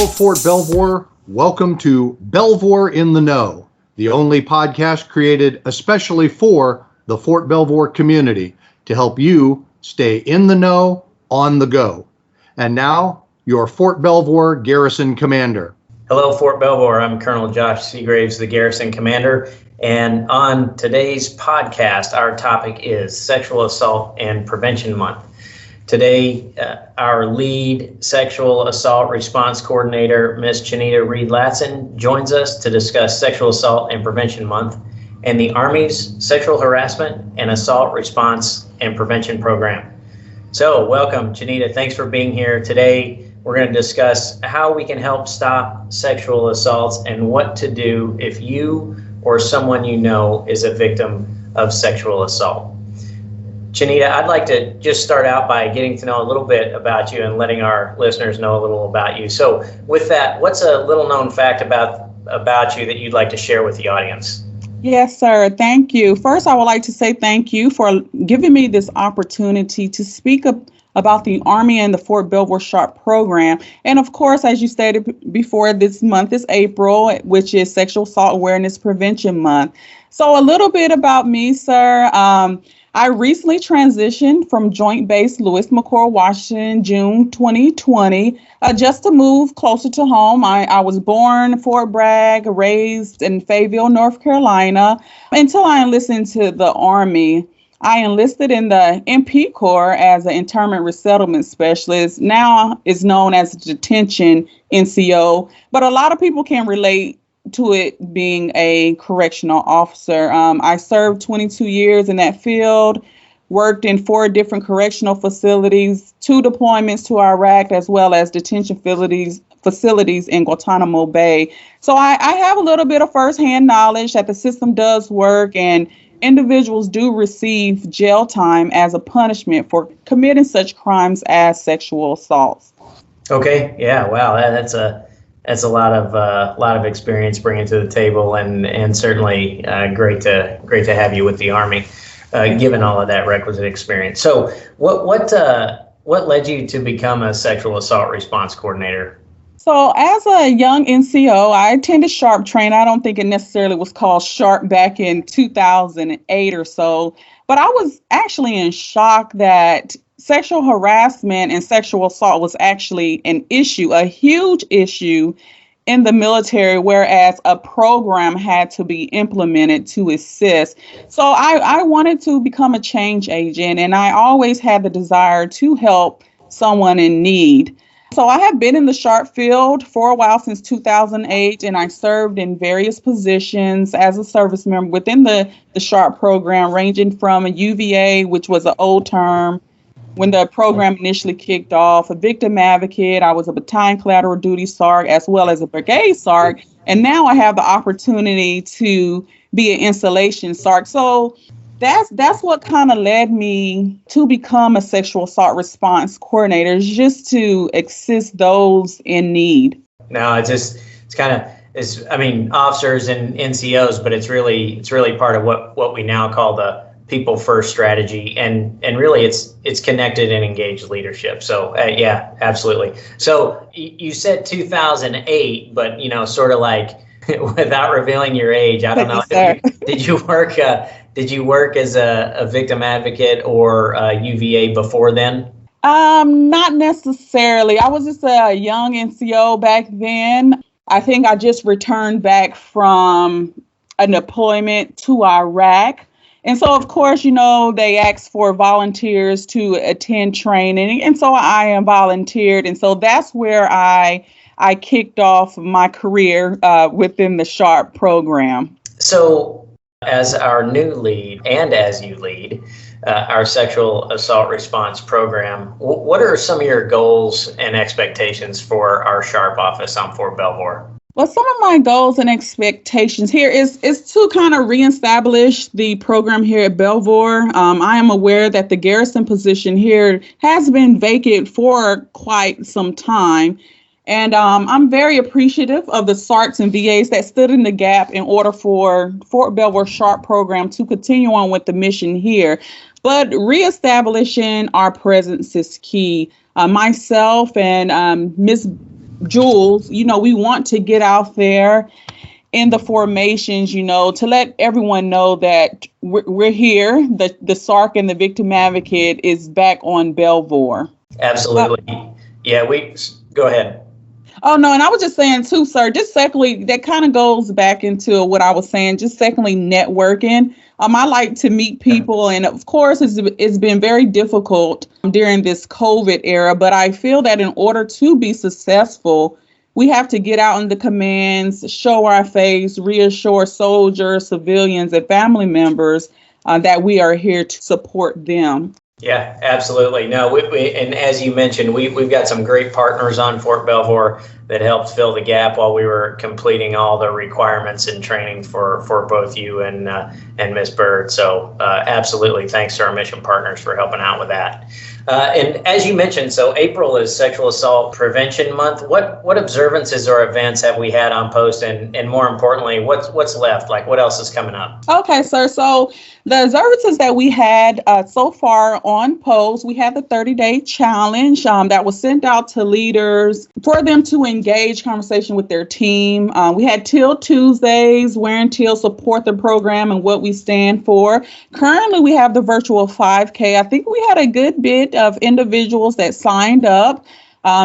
Hello, Fort Belvoir. Welcome to Belvoir in the Know, the only podcast created especially for the Fort Belvoir community to help you stay in the know, on the go. And now, your Fort Belvoir Garrison Commander. Hello, Fort Belvoir. I'm Colonel Josh Seagraves, the Garrison Commander. And on today's podcast, our topic is Sexual Assault and Prevention Month. Today, our lead sexual assault response coordinator, Ms. Janita Reed-Latson, joins us to discuss Sexual Assault and Prevention Month and the Army's Sexual Harassment and Assault Response and Prevention Program. So, welcome, Janita. Thanks for being here. Today, we're going to discuss how we can help stop sexual assaults and what to do if you or someone you know is a victim of sexual assault. Janita, I'd like to just start out by getting to know a little bit about you and letting our listeners know a little about you. So with that, what's a little known fact about you that you'd like to share with the audience? Yes, sir. Thank you. First, I would like to say thank you for giving me this opportunity to speak about the Army and the Fort Belvoir SHARP program. And of course, as you stated before, this month is April, which is Sexual Assault Awareness Prevention Month. So a little bit about me, sir. I recently transitioned from Joint Base Lewis McChord, Washington, June 2020, just to move closer to home. I was born in Fort Bragg, raised in Fayetteville, North Carolina, until I enlisted into the Army. I enlisted in the MP Corps as an internment resettlement specialist. Now is known as detention NCO, but a lot of people can relate to it being a correctional officer. I served 22 years in that field, worked in 4 different correctional facilities, 2 deployments to Iraq, as well as detention facilities in Guantanamo Bay. So I have a little bit of firsthand knowledge that the system does work and individuals do receive jail time as a punishment for committing such crimes as sexual assaults. Okay. Yeah. Wow. That's a lot of experience bringing to the table, and certainly great to have you with the Army, given all of that requisite experience. So, what led you to become a sexual assault response coordinator? So as a young NCO, I attended SHARP training. I don't think it necessarily was called SHARP back in 2008 or so, but I was actually in shock that sexual harassment and sexual assault was actually an issue, a huge issue in the military, whereas a program had to be implemented to assist. So I wanted to become a change agent, and I always had the desire to help someone in need. So I have been in the SHARP field for a while, since 2008, and I served in various positions as a service member within the SHARP program, ranging from a UVA, which was an old term, when the program initially kicked off, a victim advocate. I was a battalion collateral duty SARC as well as a brigade SARC. And now I have the opportunity to be an installation SARC. So that's what kind of led me to become a sexual assault response coordinator, just to assist those in need. No, it's officers and NCOs, but it's really part of what we now call the people first strategy, and really it's connected and engaged leadership. So yeah, absolutely. So you said 2008, but sort of like without revealing your age, I don't know. Did you work as a victim advocate or UVA before then? Not necessarily. I was just a young NCO back then. I think I just returned back from a deployment to Iraq. And so, of course, they asked for volunteers to attend training. And so I am volunteered. And so that's where I kicked off my career within the SHARP program. So as our new lead and as you lead our sexual assault response program, what are some of your goals and expectations for our SHARP office on Fort Belvoir? Well, some of my goals and expectations here is to kind of reestablish the program here at Belvoir. I am aware that the Garrison position here has been vacant for quite some time. And I'm very appreciative of the SARCs and VAs that stood in the gap in order for Fort Belvoir SHARP program to continue on with the mission here. But reestablishing our presence is key. Myself and Ms. Jules, we want to get out there in the formations, to let everyone know that we're here. The SARC and the Victim Advocate is back on Belvoir. Absolutely. Yeah, go ahead. Oh, no, and I was just saying too, sir, just secondly, that kind of goes back into what I was saying, just secondly, networking. I like to meet people, and of course, it's been very difficult during this COVID era, but I feel that in order to be successful, we have to get out in the commands, show our face, reassure soldiers, civilians, and family members that we are here to support them. Yeah, absolutely. No, and as you mentioned, we've got some great partners on Fort Belvoir that helped fill the gap while we were completing all the requirements and training for both you and Ms. Bird. So absolutely, thanks to our mission partners for helping out with that. And as you mentioned, so April is Sexual Assault Prevention Month. What observances or events have we had on post, and more importantly, what's left? Like, what else is coming up? Okay, sir. So the observances that we had so far on post, we had the 30-day challenge that was sent out to leaders for them to engage conversation with their team. We had Teal Tuesdays, wearing teal, support the program and what we stand for. Currently, we have the virtual 5K. I think we had a good bit of individuals that signed up.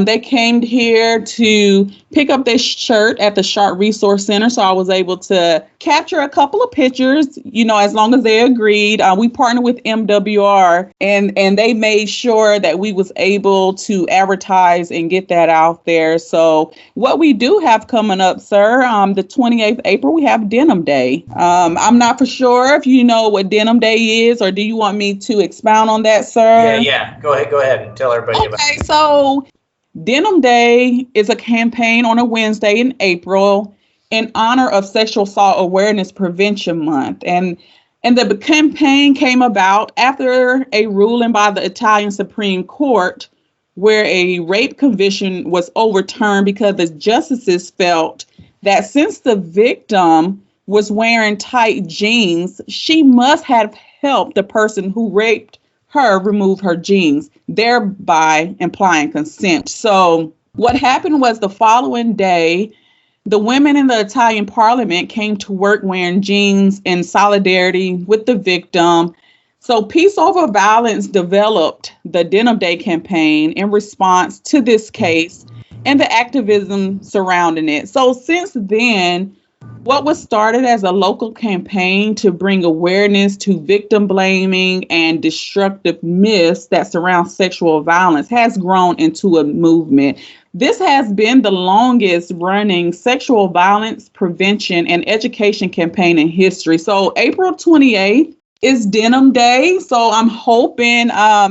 They came here to pick up this shirt at the Sharp Resource Center. So I was able to capture a couple of pictures, as long as they agreed. We partnered with MWR and they made sure that we was able to advertise and get that out there. So what we do have coming up, sir, the 28th April, we have Denim Day. I'm not for sure if you know what Denim Day is, or do you want me to expound on that, sir? Yeah. Go ahead and tell everybody about it. Okay, so Denim Day is a campaign on a Wednesday in April in honor of Sexual Assault Awareness Prevention Month. And the campaign came about after a ruling by the Italian Supreme Court where a rape conviction was overturned because the justices felt that since the victim was wearing tight jeans, she must have helped the person who raped her remove her jeans, thereby implying consent. So what happened was the following day, the women in the Italian parliament came to work wearing jeans in solidarity with the victim. So Peace Over Violence developed the Denim Day campaign in response to this case and the activism surrounding it. So since then, what was started as a local campaign to bring awareness to victim blaming and destructive myths that surround sexual violence has grown into a movement. This has been the longest running sexual violence prevention and education campaign in history. So April 28th is Denim Day. So I'm hoping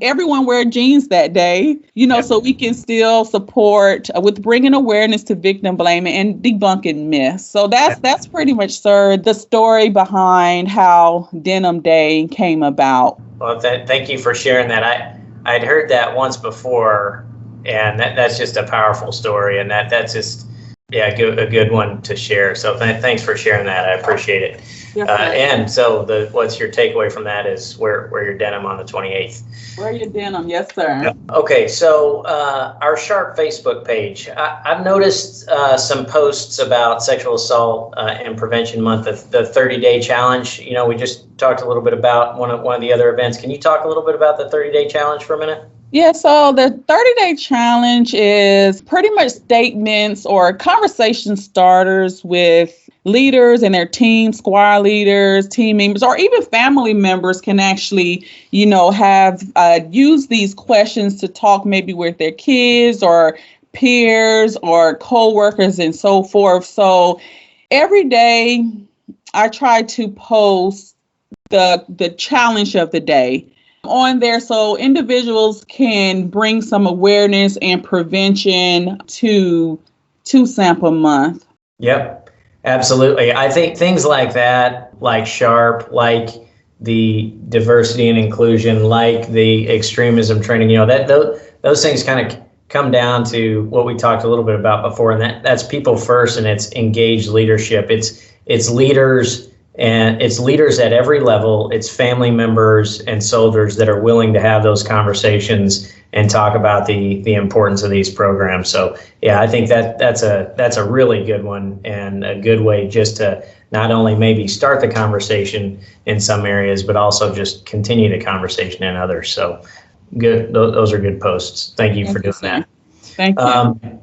everyone wear jeans that day, so we can still support with bringing awareness to victim blaming and debunking myths. So that's pretty much, sir, the story behind how Denim Day came about. Well, thank you for sharing that. I'd heard that once before, and that's just a powerful story, and that's just a good one to share. So thanks for sharing that. I appreciate it. Yes, and so what's your takeaway from that is wear your denim on the 28th. Wear your denim, yes, sir. Okay, so our Sharp Facebook page. I've noticed some posts about Sexual Assault and Prevention Month, the 30-day challenge. We just talked a little bit about one of the other events. Can you talk a little bit about the 30-day challenge for a minute? Yeah, so the 30-day challenge is pretty much statements or conversation starters with leaders and their team, squad leaders, team members, or even family members can actually, have use these questions to talk maybe with their kids or peers or co-workers and so forth. So every day I try to post the challenge of the day on there so individuals can bring some awareness and prevention to Sample Month. Yep, absolutely. I think things like that, like Sharp, like the diversity and inclusion, like the extremism training, those things kind of come down to what we talked a little bit about before, and that's people first, and it's engaged leadership. It's leaders. And it's leaders at every level. It's family members and soldiers that are willing to have those conversations and talk about the importance of these programs. So yeah, I think that's a really good one, and a good way just to not only maybe start the conversation in some areas, but also just continue the conversation in others. So good. Those are good posts. Thank you for doing that. Thank you.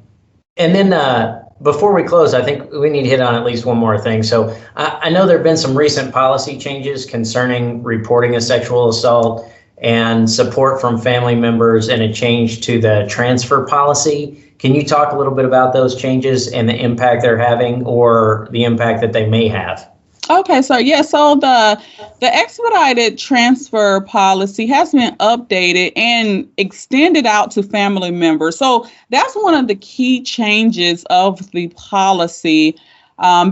And then before we close, I think we need to hit on at least one more thing. So I know there have been some recent policy changes concerning reporting of sexual assault and support from family members, and a change to the transfer policy. Can you talk a little bit about those changes and the impact they're having, or the impact that they may have? Okay, so the expedited transfer policy has been updated and extended out to family members. So that's one of the key changes of the policy,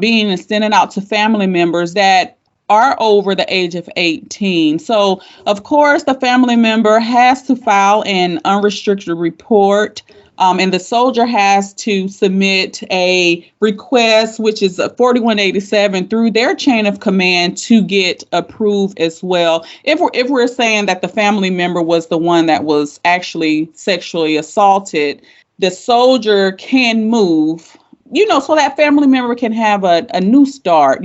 being extended out to family members that are over the age of 18. So, of course, the family member has to file an unrestricted report. And the soldier has to submit a request, which is a 4187, through their chain of command to get approved as well. If we're saying that the family member was the one that was actually sexually assaulted, the soldier can move, so that family member can have a new start,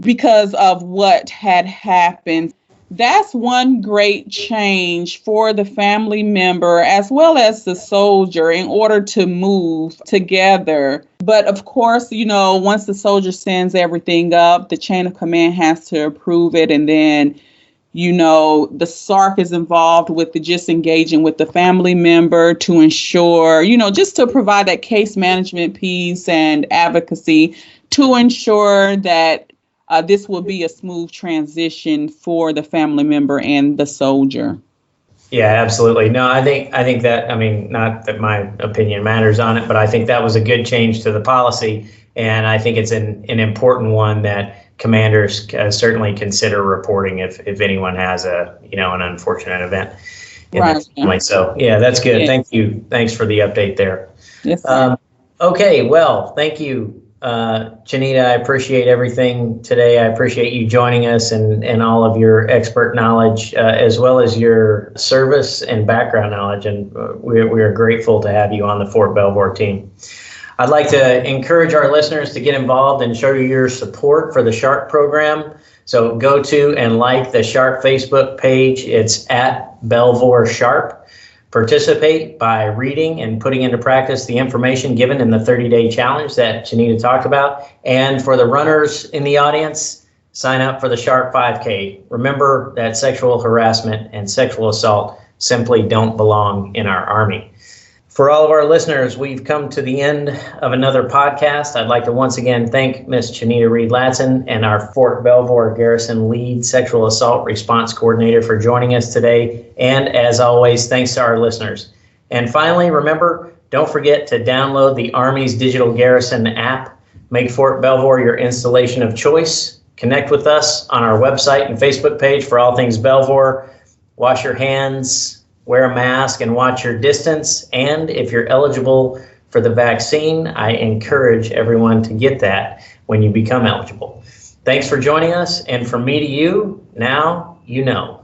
because of what had happened. That's one great change for the family member as well as the soldier in order to move together. But of course, once the soldier sends everything up, the chain of command has to approve it. And then, the SARC is involved with just engaging with the family member to ensure, just to provide that case management piece and advocacy to ensure that this will be a smooth transition for the family member and the soldier. Yeah, absolutely. No, I think that, not that my opinion matters on it, but I think that was a good change to the policy. And I think it's an important one that commanders certainly consider reporting if anyone has an unfortunate event in their family. So yeah, that's good. Yes. Thank you. Thanks for the update there. Yes. Okay. Well, thank you, Janita. I appreciate everything today. I appreciate you joining us and all of your expert knowledge, as well as your service and background knowledge. And we are grateful to have you on the Fort Belvoir team. I'd like to encourage our listeners to get involved and show your support for the SHARP program. So go to and like the SHARP Facebook page. It's at Belvoir SHARP. Participate by reading and putting into practice the information given in the 30-day challenge that Janita talked about. And for the runners in the audience, sign up for the SHARP 5K. Remember that sexual harassment and sexual assault simply don't belong in our Army. For all of our listeners, we've come to the end of another podcast. I'd like to once again thank Ms. Janita Reed-Latson and our Fort Belvoir Garrison Lead Sexual Assault Response Coordinator for joining us today. And as always, thanks to our listeners. And finally, remember, don't forget to download the Army's Digital Garrison app. Make Fort Belvoir your installation of choice. Connect with us on our website and Facebook page for all things Belvoir. Wash your hands, wear a mask, and watch your distance. And if you're eligible for the vaccine, I encourage everyone to get that when you become eligible. Thanks for joining us. And from me to you, now you know.